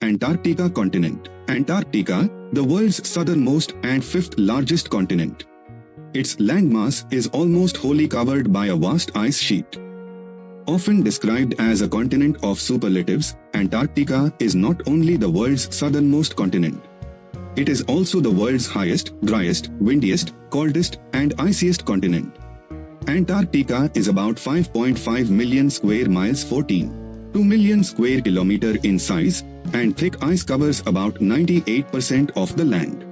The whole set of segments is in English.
Antarctica continent. Antarctica, the world's southernmost and fifth largest continent. Its landmass is almost wholly covered by a vast ice sheet. Often described as a continent of superlatives, Antarctica is not only the world's southernmost continent. It is also the world's highest, driest, windiest, coldest, and iciest continent. Antarctica is about 5.5 million square miles 2 million square kilometer in size, and thick ice covers about 98% of the land.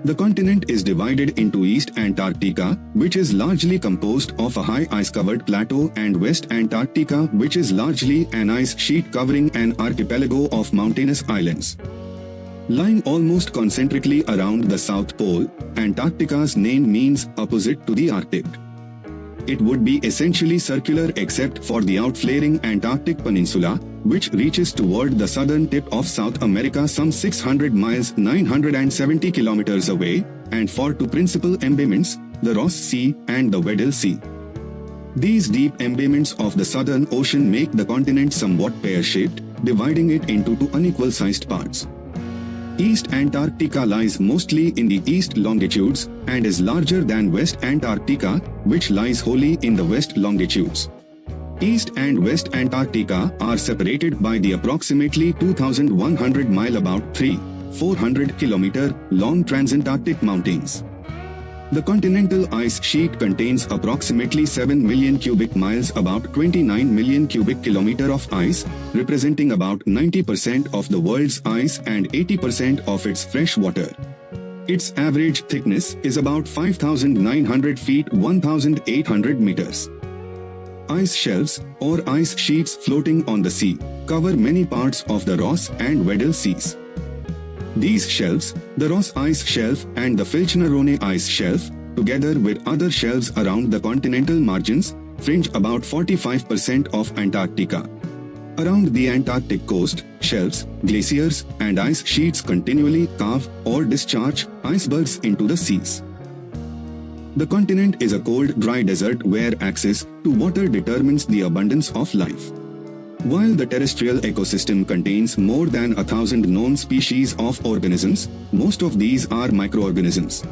The continent is divided into East Antarctica, which is largely composed of a high ice-covered plateau, and West Antarctica, which is largely an ice sheet covering an archipelago of mountainous islands. Lying almost concentrically around the South Pole, Antarctica's name means opposite to the Arctic. It would be essentially circular except for the outflaring Antarctic Peninsula, which reaches toward the southern tip of South America some 600 miles 970 kilometers away, and for two principal embayments, the Ross Sea and the Weddell Sea. These deep embayments of the Southern Ocean make the continent somewhat pear-shaped, dividing it into two unequal-sized parts. East Antarctica lies mostly in the east longitudes and is larger than West Antarctica, which lies wholly in the west longitudes. East and West Antarctica are separated by the approximately 2,100 mile about 400 kilometer long transantarctic mountains. The continental ice sheet contains approximately 7 million cubic miles, about 29 million cubic kilometer of ice, representing about 90% of the world's ice and 80% of its fresh water. Its average thickness is about 5,900 feet 1,800 meters. Ice shelves, or ice sheets floating on the sea, cover many parts of the Ross and Weddell Seas. These shelves, the Ross Ice Shelf and the Filchner-Ronne Ice Shelf, together with other shelves around the continental margins, fringe about 45% of Antarctica. Around the Antarctic coast, shelves, glaciers, and ice sheets continually carve or discharge icebergs into the seas. The continent is a cold, dry desert where access to water determines the abundance of life. While the terrestrial ecosystem contains more than 1,000 known species of organisms, most of these are microorganisms.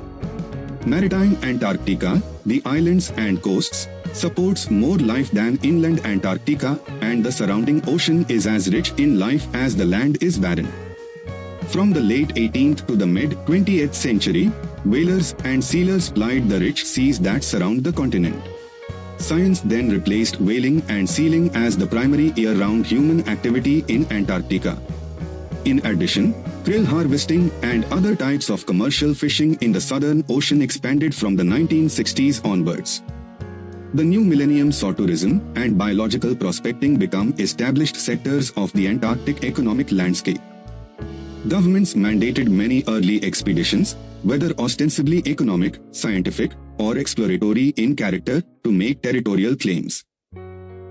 Maritime Antarctica, the islands and coasts, supports more life than inland Antarctica, and the surrounding ocean is as rich in life as the land is barren. From the late 18th to the mid-20th century, whalers and sealers plied the rich seas that surround the continent. Science then replaced whaling and sealing as the primary year-round human activity in Antarctica. In addition, krill harvesting and other types of commercial fishing in the Southern Ocean expanded from the 1960s onwards. The new millennium saw tourism and biological prospecting become established sectors of the Antarctic economic landscape. Governments mandated many early expeditions, whether ostensibly economic, scientific, or exploratory in character, to make territorial claims.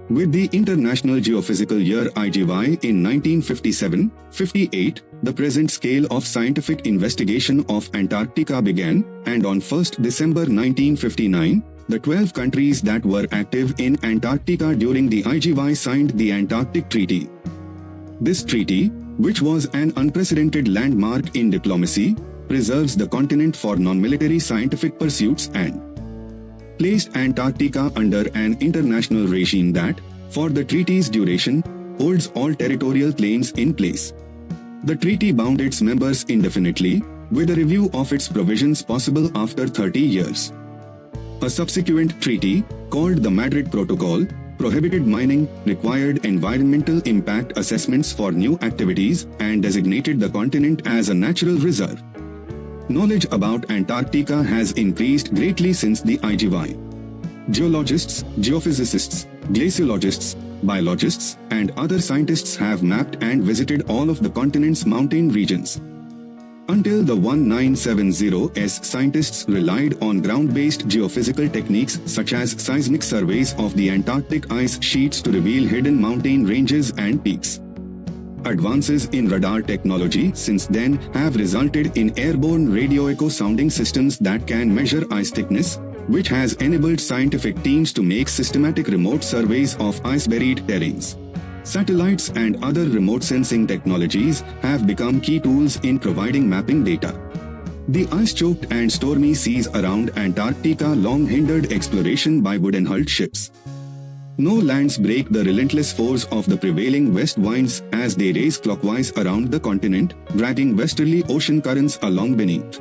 With the International Geophysical Year (IGY) in 1957-58, the present scale of scientific investigation of Antarctica began, and on 1 December 1959, the 12 countries that were active in Antarctica during the IGY signed the Antarctic Treaty. This treaty, which was an unprecedented landmark in diplomacy, preserves the continent for non-military scientific pursuits and placed Antarctica under an international regime that, for the treaty's duration, holds all territorial claims in place. The treaty bound its members indefinitely, with a review of its provisions possible after 30 years. A subsequent treaty, called the Madrid Protocol, prohibited mining, required environmental impact assessments for new activities, and designated the continent as a natural reserve. Knowledge about Antarctica has increased greatly since the IGY. Geologists, geophysicists, glaciologists, biologists, and other scientists have mapped and visited all of the continent's mountain regions. Until the 1970s, scientists relied on ground-based geophysical techniques such as seismic surveys of the Antarctic ice sheets to reveal hidden mountain ranges and peaks. Advances in radar technology since then have resulted in airborne radio echo sounding systems that can measure ice thickness, which has enabled scientific teams to make systematic remote surveys of ice-buried terrains. Satellites and other remote sensing technologies have become key tools in providing mapping data. The ice-choked and stormy seas around Antarctica long hindered exploration by wooden-hulled ships. No lands break the relentless force of the prevailing west winds as they race clockwise around the continent, dragging westerly ocean currents along beneath.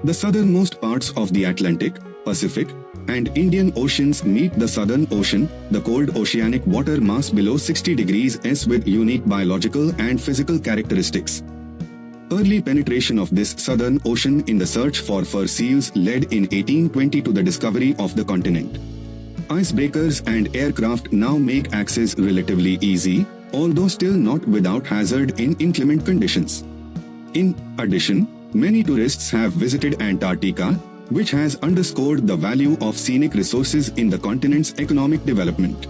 The southernmost parts of the Atlantic, Pacific, and Indian Oceans meet the Southern Ocean, the cold oceanic water mass below 60 degrees S with unique biological and physical characteristics. Early penetration of this Southern Ocean in the search for fur seals led in 1820 to the discovery of the continent. Icebreakers and aircraft now make access relatively easy, although still not without hazard in inclement conditions. In addition, many tourists have visited Antarctica, which has underscored the value of scenic resources in the continent's economic development.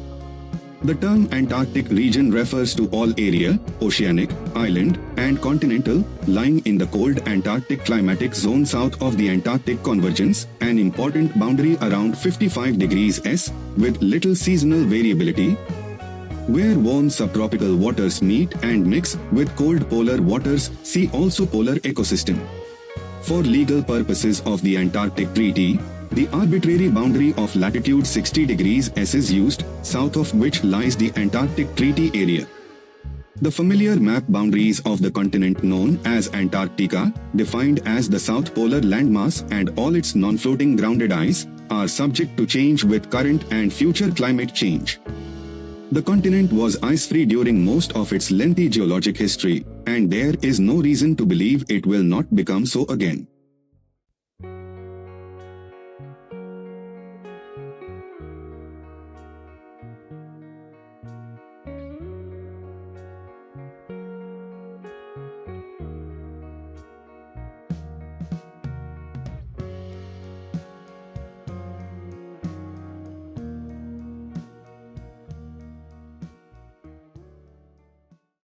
The term Antarctic region refers to all area, oceanic, island, and continental, lying in the cold Antarctic climatic zone south of the Antarctic convergence, an important boundary around 55 degrees S, with little seasonal variability, where warm subtropical waters meet and mix with cold polar waters. See also polar ecosystem. For legal purposes of the Antarctic Treaty, the arbitrary boundary of latitude 60 degrees S is used, south of which lies the Antarctic Treaty Area. The familiar map boundaries of the continent known as Antarctica, defined as the South Polar landmass and all its non-floating grounded ice, are subject to change with current and future climate change. The continent was ice-free during most of its lengthy geologic history, and there is no reason to believe it will not become so again.